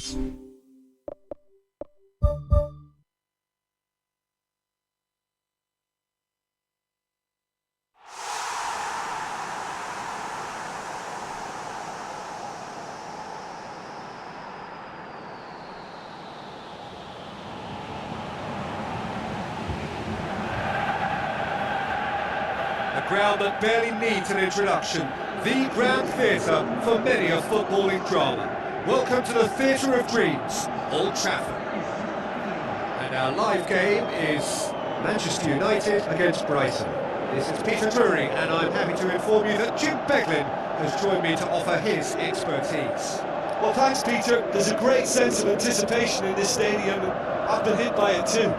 A ground that barely needs an introduction. The grand theatre for many a footballing drama. Welcome to the Theatre of Dreams, Old Trafford. And our live game is Manchester United against Brighton. This is Peter Drury, and I'm happy to inform you that Jim Beglin has joined me to offer his expertise. Well, thanks, Peter. There's a great sense of anticipation in this stadium, and I've been hit by it too.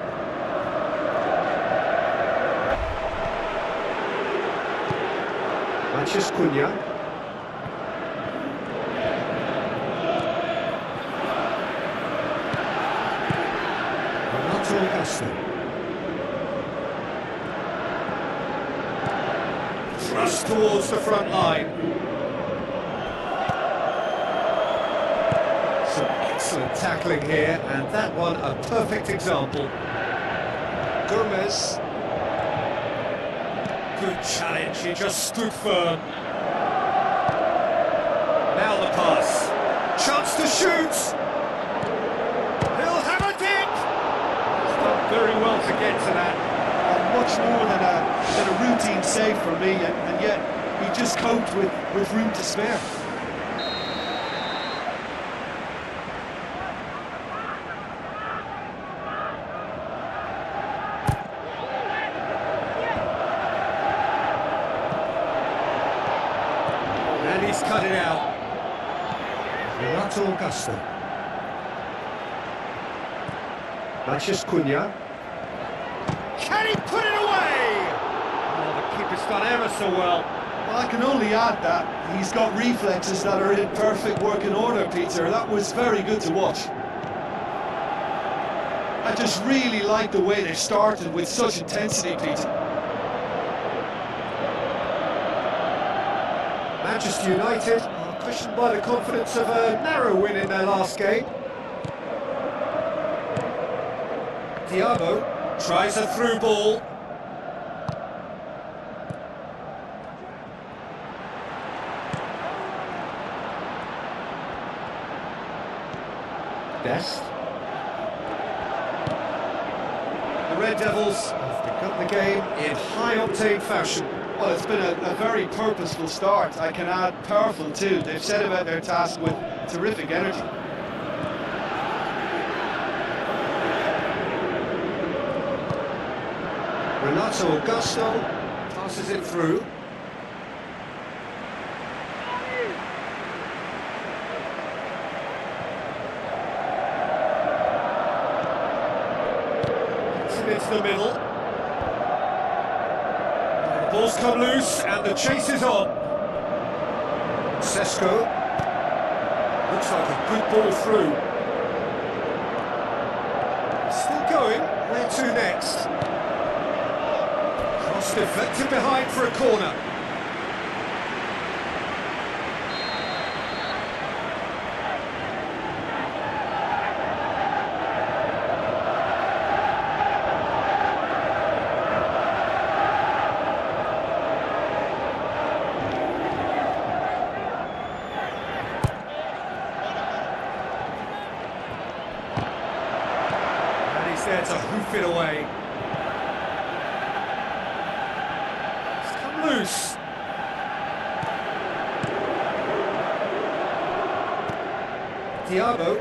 Matches Cunha. Renato Augusto. Thrust towards the front line. Some excellent tackling here, and that one a perfect example. Gomez. Good challenge, he just stood firm. Now the pass. Chance to shoot! He'll have a dip! He's done very well to get to that. Much more than a routine save for me, and yet he just coped with room to spare. And he's cut it out. Renato Augusto. Matches Cunha. Can he put it away? Oh, the keeper's done ever so well. Well, I can only add that he's got reflexes that are in perfect working order, Peter. That was very good to watch. I just really like the way they started with such intensity, Peter. Manchester United are cushioned by the confidence of a narrow win in their last game. Thiago tries a through ball. Best. The Red Devils have begun the game in high-octane fashion. Well, it's been a very purposeful start. I can add powerful too. They've set about their task with terrific energy. Renato Augusto passes it through. Gets it into the middle. The ball's come loose and the chase is on. Sesko. Looks like a good ball through. Still going. Where to next? Deflected behind for a corner. And he's there to hoof it away. Loose. Thiago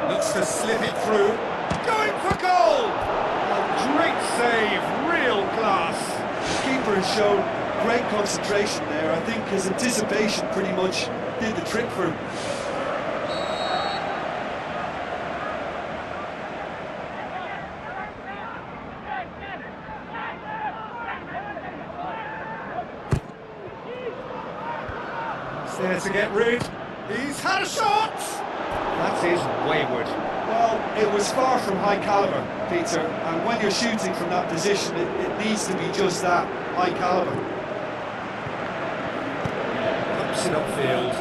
looks to slip it through. Going for goal! A great save, real class. The keeper has shown great concentration there. I think his anticipation pretty much did the trick for him. There to get rid. He's had a shot! That is wayward. Well, it was far from high caliber, Peter, and when you're shooting from that position, it needs to be just that, high caliber. Pumps it upfield.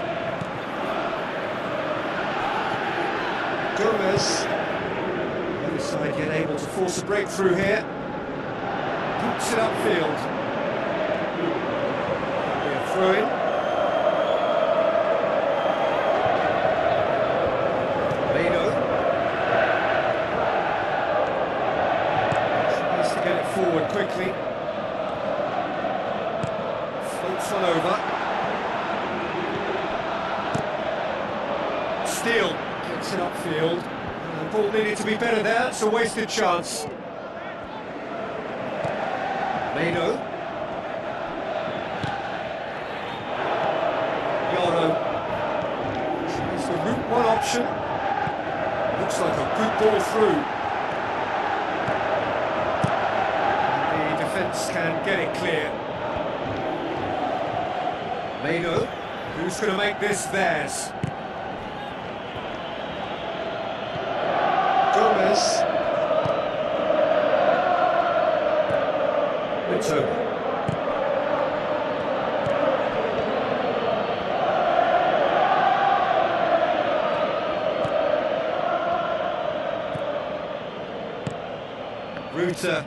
Gomez. The other side yet able to force a breakthrough here. Puts it upfield. Be a throw-in. Tries to get it forward quickly. Floats one over. Steele gets it upfield. The ball needed to be better there, it's a wasted chance. Mado. Yoro. Tries the route one option. Looks like a good ball through. And the defence can get it clear. Mado. Who's going to make this theirs? Gomez. It's over. Ruta.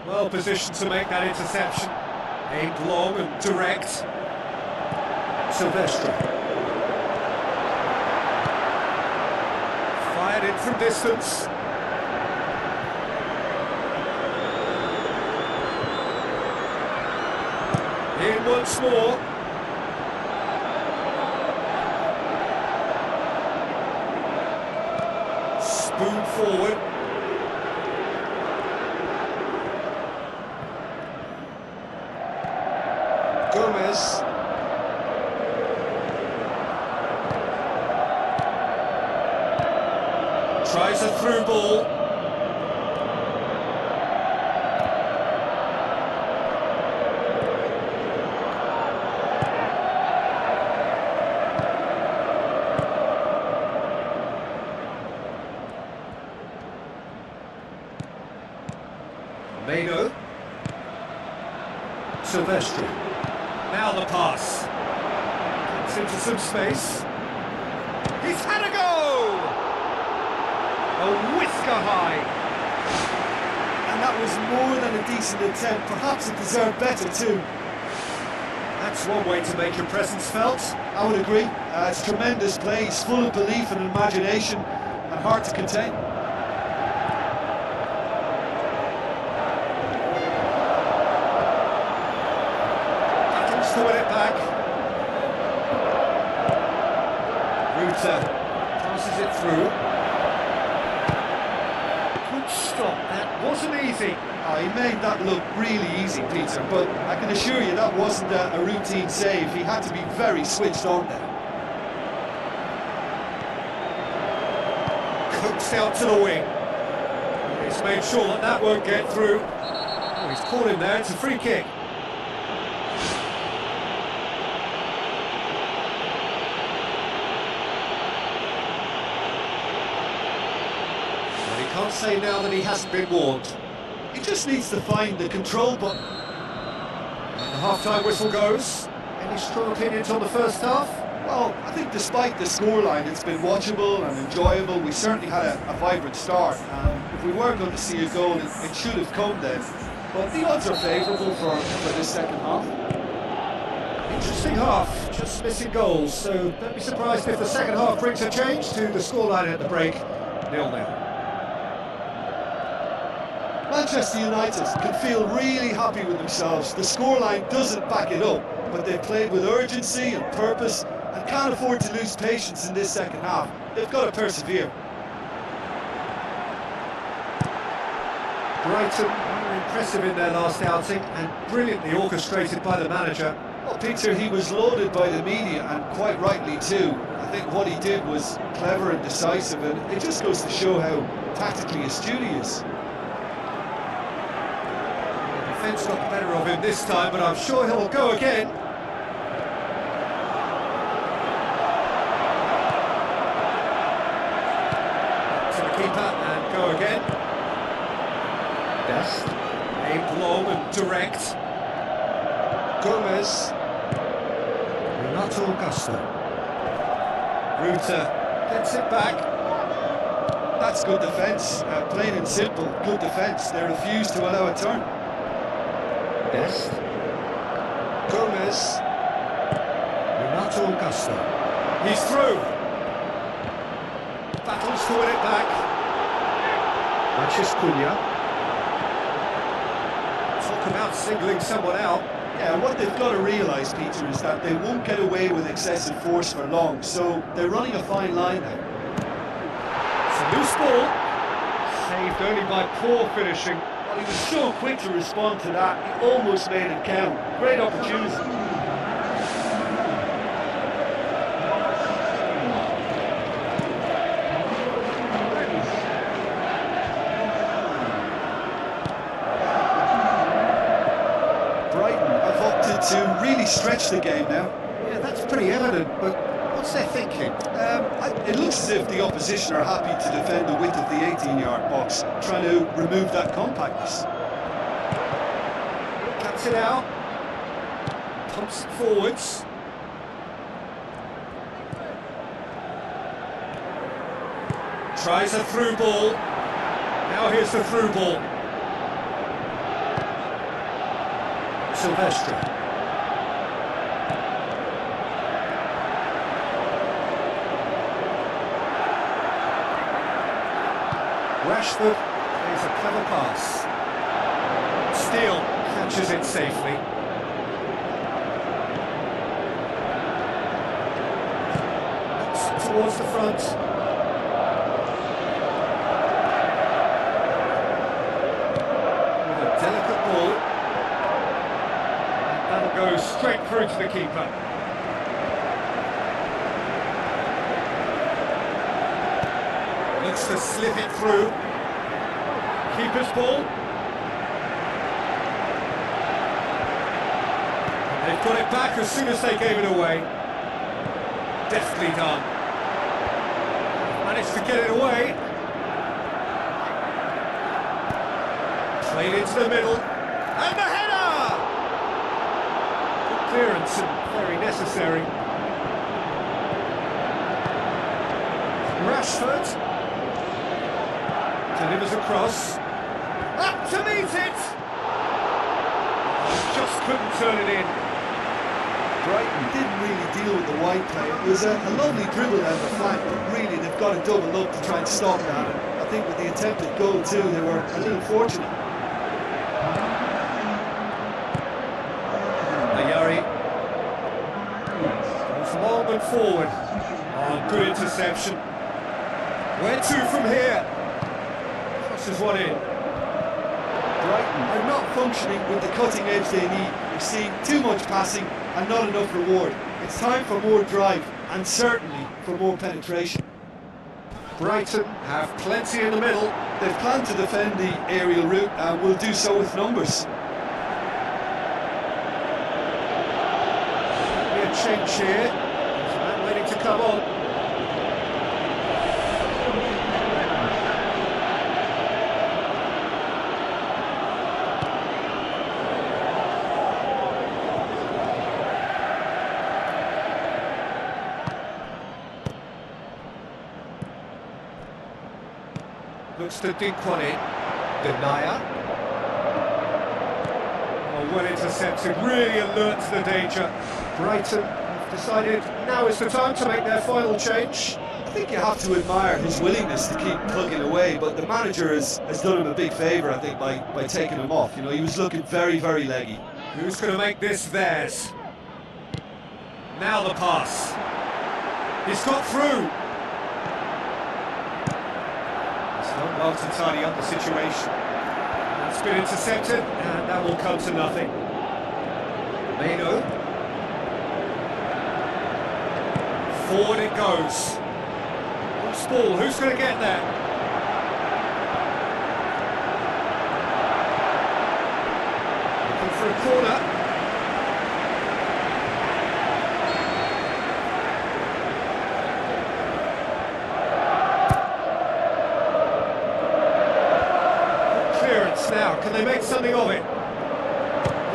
Well positioned to make that interception. Aimed long and direct. Sylvestre. Fired in from distance. In once more. Spoon forward. Gomez. Tries a through ball. Mado. Sylvestre. Now the pass. Gets into some space. He's had a go! A whisker high. And that was more than a decent attempt. Perhaps it deserved better too. That's one way to make your presence felt. I would agree. It's tremendous play. He's full of belief and imagination and hard to contain. To win it back. Ruta passes it through. Good stop, that wasn't easy. He made that look really easy, Peter, but I can assure you that wasn't a routine save. He had to be very switched on there. Cooks out to the wing. He's made sure that that won't get through. Oh, he's caught him there, it's a free kick. Can't say now that he hasn't been warned. He just needs to find the control button. And the half-time whistle goes. Any strong opinions on the first half? Well, I think despite the scoreline, it's been watchable and enjoyable. We certainly had a vibrant start, and if we were going to see a goal, it should have come then. But the odds are favourable for this second half. Interesting half, just missing goals, so don't be surprised if the second half brings a change to the scoreline at the break, 0-0. Manchester United can feel really happy with themselves. The scoreline doesn't back it up, but they've played with urgency and purpose and can't afford to lose patience in this second half. They've got to persevere. Brighton were impressive in their last outing and brilliantly orchestrated by the manager. Well, Peter, he was lauded by the media, and quite rightly too. I think what he did was clever and decisive, and it just goes to show how tactically astute he is. Defence got the better of him this time, but I'm sure he'll go again. To the keeper and go again. Best. Aimed long and direct. Gomez. Renato Augusto. Router gets it back. That's good defence, plain and simple, good defence. They refuse to allow a turn. Best. Gomez. Renato Augusto. He's through. Battles to win it back. Matches Cunha. Talk about singling someone out. Yeah, what they've got to realise, Peter, is that they won't get away with excessive force for long, so they're running a fine line now. It's a loose ball. Saved only by poor finishing. Well, he was so quick to respond to that, he almost made it count. Great opportunity. To really stretch the game now. Yeah, that's pretty evident, but what's their thinking? It looks as if the opposition are happy to defend the width of the 18-yard box, trying to remove that compactness. Cuts it out. Pumps it forwards. Tries a through ball. Now here's the through ball. Sylvestre. Rashford plays a clever pass. Steele catches it safely. Looks towards the front. With a delicate ball. And that'll go straight through to the keeper. Looks to slip it through. Keeper's ball. And they've got it back as soon as they gave it away. Deftly done. Managed to get it away. Played into the middle. And the header! Good clearance and very necessary. Rashford. Delivers across. Up to meet it! Just couldn't turn it in. Brighton didn't really deal with the wide play. It was a lovely dribble down the flank, but really they've got to double up to try and stop that. And I think with the attempted goal too, they were a little fortunate. Dari goes long and forward. Oh, good interception. Where to from here? Crosses one in. Brighton are not functioning with the cutting edge they need. We're seeing too much passing and not enough reward. It's time for more drive and certainly for more penetration. Brighton have plenty in the middle. They've planned to defend the aerial route and will do so with numbers. Be a change here. There's a man waiting to come on. Looks to dink one in. Denier. Oh, well intercepted, really alert to the danger. Brighton have decided now is the time to make their final change. I think you have to admire his willingness to keep plugging away, but the manager has done him a big favour, I think, by taking him off. You know, he was looking very, very leggy. Who's going to make this theirs? Now the pass. He's got through. Done well to tidy up the situation. That's been intercepted, and that will come to nothing. Meno. Forward it goes. Loose ball, who's going to get there? Looking for a corner. Now, can they make something of it?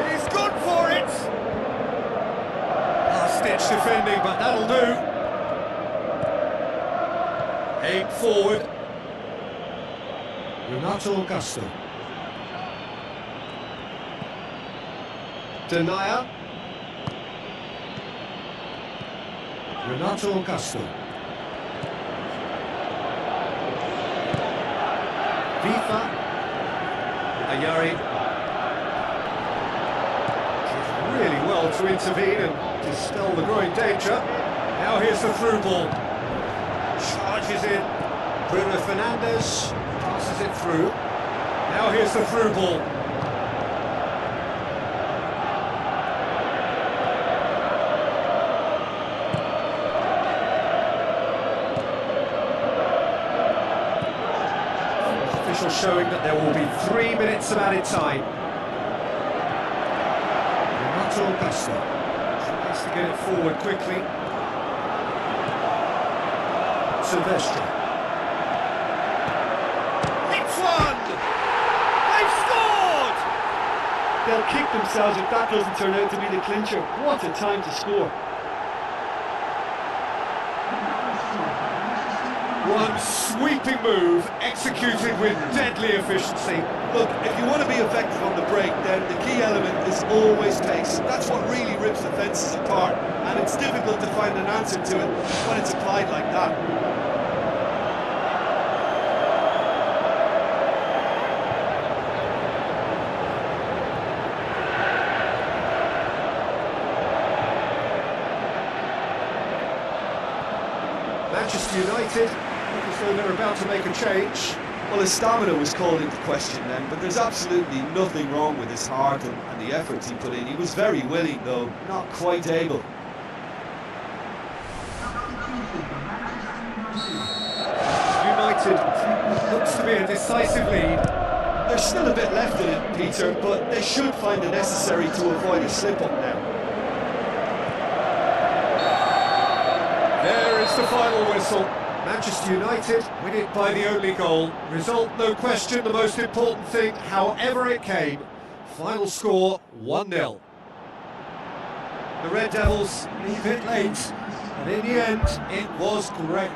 He's good for it! Last-ditch defending, but that'll do. Aim forward. Renato Augusto. Denier. Renato Augusto. Vifa. Ayari. Did really well to intervene and dispel the growing danger. Now here's the through ball. Charges in. Bruno Fernandes passes it through. Now here's the through ball. Official showing that there will be 3 minutes of added time. Renato Augusto tries to get it forward quickly. Sylvestre. It's one! They've scored! They'll kick themselves if that doesn't turn out to be the clincher. What a time to score. One sweeping move, executed with deadly efficiency. Look, if you want to be effective on the break, then the key element is always pace. That's what really rips the fences apart, and it's difficult to find an answer to it when it's applied like that. Manchester United, look as though they're about to make a change. Well, his stamina was called into question then, but there's absolutely nothing wrong with his heart and the efforts he put in. He was very willing, though, not quite able. United looks to be a decisive lead. There's still a bit left in it, Peter, but they should find it necessary to avoid a slip-up now. There is the final whistle. Manchester United win it by the only goal. Result, no question, the most important thing, however it came. Final score, 1-0. The Red Devils leave it late, and in the end, it was great.